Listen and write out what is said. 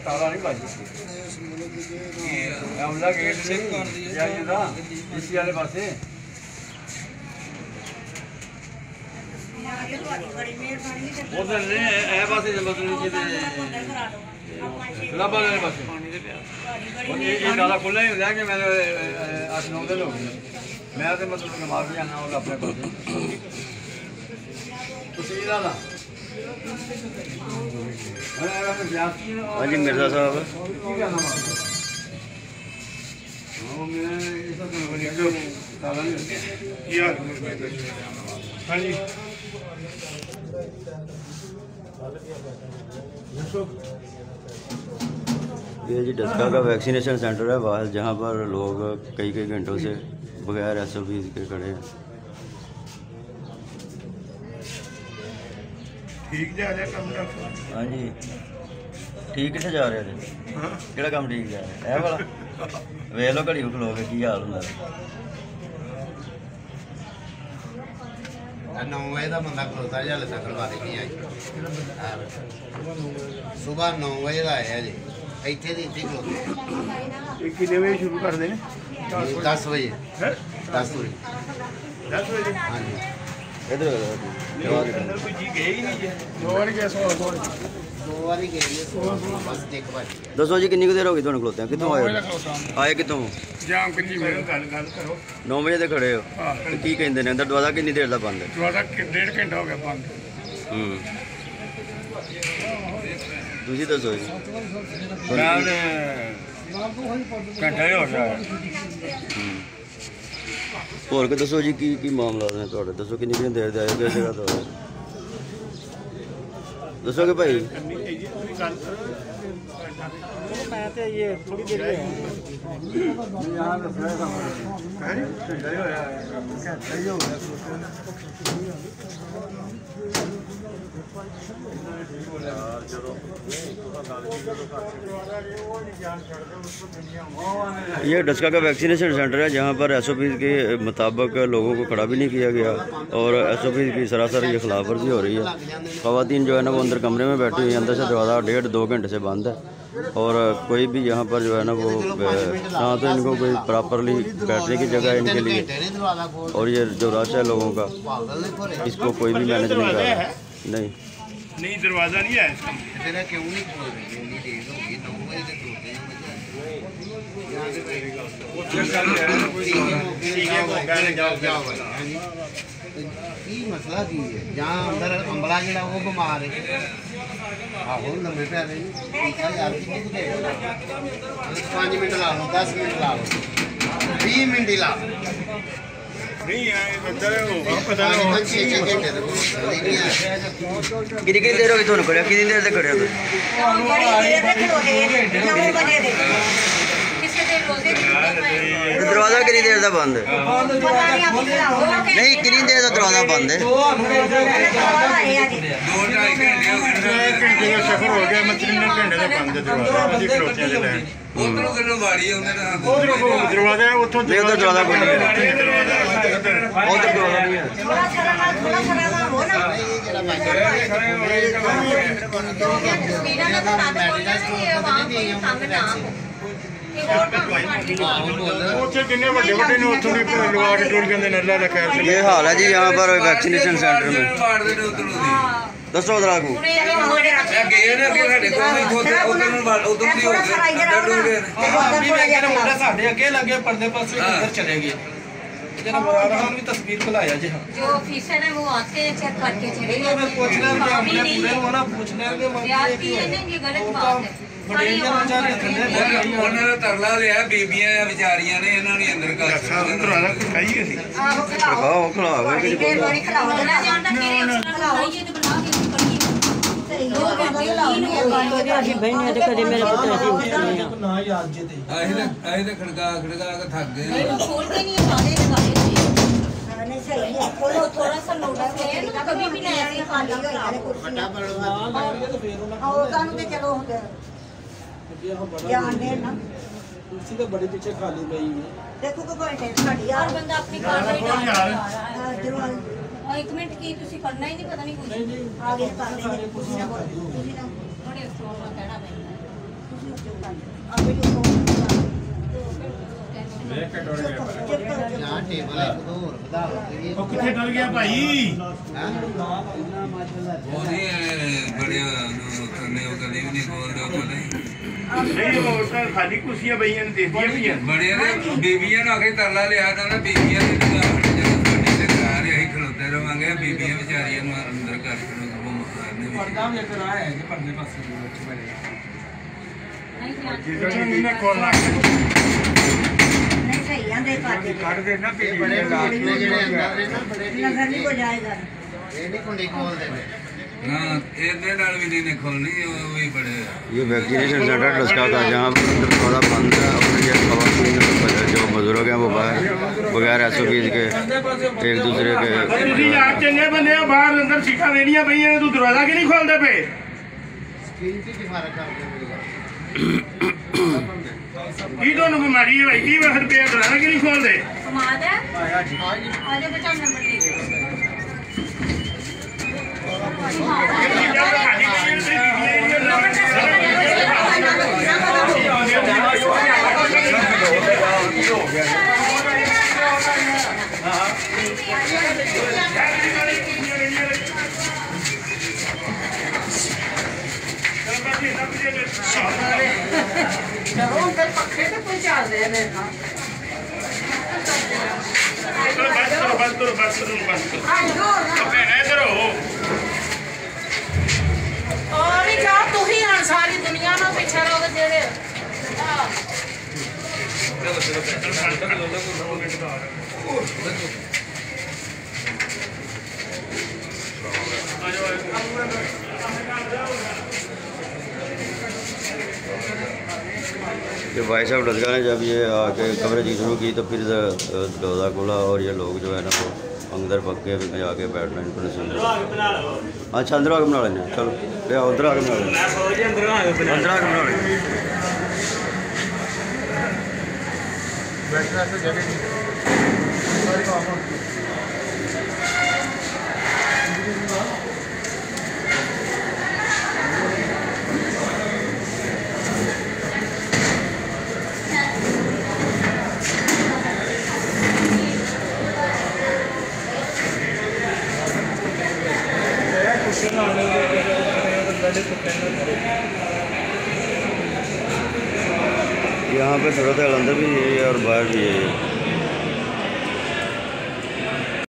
ताला नहीं बाजी हमला गेट चेक कर दिया इसी वाले पासे उधर ने ए पासे मतलब नीचे क्लब वाले पासे ये ताला खुला ही होता है कि मैंने 8-9 दिन हो गए मैं तो मतलब कमाल भी आना होगा अपने पास तस्वीर आला हाँ जी मिर्जा साहब हाँ जी ये जी डस्का का वैक्सीनेशन सेंटर है बाहर, जहाँ पर लोग कई घंटों से बगैर SOP के खड़े हैं। ठीक जा रहा काम डॉक्टर? हाँ जी ठीक कितने जा रहे हैं? केड़ा काम ठीक जा रहा है? वाला वेख लो घड़ी खलो के की हाल होंदा 9 बजे का बंदा खलोता जी, हाले तक बारी नहीं आई। सुबह 9 बजे का आया जी, इतने दी इतने खलोते। कितने बजे शुरू कर देने? 10 बजे। 10 बजे। 10 बजे? हाँ जी। इधर कोई जी गए ही नहीं जी। 2 बार गए 2 बारी गए बस एक बार। दसो जी कितनी देर हो गई तुहानू खलोते हैं? कितों आए? आए कितों? जाम कितनी मेरे गल करो 9 बजे ते खड़े हो ते की कहंदे ने अंदर दरवाजा कितनी देर दा बंद है? दरवाजा 1.5 घंटा हो गया बंद। तुसी दसो जी। घंटा ही हो गया। होर के दसो जी की मामला है तुहाडे? दसो कितनी देर दे आए किस जगह तो आए? दसो कि भाई मैं तो ये थोड़ी देर में ये डस्का का वैक्सीनेशन सेंटर है, जहाँ पर SOP के मुताबिक लोगों को खड़ा भी नहीं किया गया और SOP की सरासर ये खिलाफ वर्जी हो रही है। ख़वातीन जो है ना वो अंदर कमरे में बैठी हुई है, अंदर से दरवाज़ा 1.5-2 घंटे से बंद है और कोई भी यहाँ पर जो है ना वो ना तो इनको कोई प्रॉपरली बैठने की जगह है इनके लिए, और ये जो रश है लोगों का इसको कोई भी मैनेज नहीं कर रहा। नहीं दरवाज़ा नहीं है क्यों नहीं खोल रहे? 9 बजे की मसला की है जहाँ अंदर अंबला जो वो बीमार है आहो लंबे पे रहे 5 मिनट ला लो 10 मिनट ला लो 20 मिनट ला लो नहीं अंदर पता कितनी देर हो गई तुहानू खड़े? कितनी देर तक खड़े हो? दरवाजा कितनी देर का बंद है? नहीं कितनी देर का दरवाजा बंद है? 2-2.5 घंटे का सफर हो गया, मैं 3 घंटे का बंद है दरवाजा। दरवाजा है उधर दरवाजा कोई नहीं है, उधर दरवाजा नहीं है। ये हाल है जी यहाँ पर वैक्सीनेशन सेंटर में। दसो उधर आगू तस्वीर बुलाया जी जो ऑफिसर है वो आते हैं चेक करके चले गए। गलत बात है। तरला लिया बीबियां बेचारियां ने इन्हों ने अंदर कर खड़का खड़का के थक गए। थोड़ा सा लोटा कभी भी नहीं ऐसे खाली कुर्सी तो बड़े पीछे खाली गई है। देखो को कोई साडी यार बंदा अपनी कार्रवाई डाल एक मिनट की तुसी करना ही नहीं पता नहीं कुछ आगे कर देंगे कुछ ना बड़े सोना कहना पैंदा यहाँ टेबल है दो और बता ਉਹ ਕਿੱਥੇ ਡਲ ਗਿਆ ਭਾਈ ਉਹਨੇ ਬੜੇ ਕਰਨੇ ਉਹ ਕਦੇ ਵੀ ਨਹੀਂ ਬੋਲਦੇ ਉਹ ਕਦੇ ਨਹੀਂ ਉਹ ਤਾਂ ਖਾਲੀ ਕੁਰਸੀਆਂ ਪਈਆਂ ਨੇ ਦੇਖਦੀਆਂ ਪਈਆਂ ਬੜੇ ਨੇ ਬੀਬੀਆਂ ਨੂੰ ਆਖੇ ਤਰਲਾ ਲਿਆ ਤਾਂ ਨਾ ਬੀਬੀਆਂ ਦੀ ਨਿਗਾਹ ਹਟ ਜਾਏ ਸਾਡੇ ਤੇ ਘਰ ਅਸੀਂ ਖਲੋਤੇ ਰਵਾਂਗੇ ਬੀਬੀਆਂ ਵਿਚਾਰੀਆਂ ਨੂੰ ਅੰਦਰ ਕਰ ਕੇ ਮਾਰਨੇ ਪਰਦਾ ਵੀ ਇੱਕ ਰਾਹ ਹੈ ਕਿ ਪਰਦੇ ਪਾਸੇ ਨੂੰ ਬਣੇ ਜਿਹਨੇ ਕੋਲ ਲੱਗ नहीं सही आंदे पाते ਕੱਢ ਦੇ ਨਾ ये बड़े ने जेड़े अंदर ने ना बड़े नजर नहीं को जाएगा ये नहीं कुंडी खोल दे ਨਾ ਇਹਦੇ ਨਾਲ ਵੀ ਨਹੀਂ ਖੋਲਣੀ ਉਹ ਵੀ ਬੜੇ ये वैक्सीनेशन सेंटर डस्का था जहाँ पर दरवाज़ा बंद है और ये खवातीन जो बुजुर्ग हैं वो बाहर बगैर SOPs के एक दूसरे के ਤੁਸੀਂ ਆਪ ਚੰਗੇ ਬੰਦੇ ਹੋ ਬਾਹਰ ਅੰਦਰ ਸੀਟਾਂ ਦੇਣੀਆਂ ਪਈਆਂ ਨੇ ਤੂੰ ਦਰਵਾਜ਼ਾ ਕਿ ਨਹੀਂ ਖੋਲਦੇ ਪਏ स्क्रीन की फर्क कर दे मेरी बात ਕੀ ਤੁਹਾਨੂੰ ਬਿਮਾਰੀ ਹੈ ਭਾਈ ਕੀ ਵਕਤ ਪਿਆ ਦਰਵਾਜ਼ਾ ਕਿ ਨਹੀਂ ਖੋਲਦੇ कमाल है आजा बेटा नंबर दे चलो उधर पखे तो कोई चल रहे हैं बस करो इधर हो और ही जाओ तू ही हन सारी दुनिया में पीछे रहोगे जेड़े ये भाई साहब डस्का ने जब ये आके कवरेज शुरू की तो फिर दरवाज़ा खोला और ये लोग जो है ना वो अंदर पक्के जाके बैठ रहे हैं। अच्छा अंदर आके बना लेना चलो ले आओ अंदर आके बना लेना अंदर आके बना लेना बैठना तो जगह नहीं यहाँ पे सूरत हाल अंदर भी है और बाहर भी है।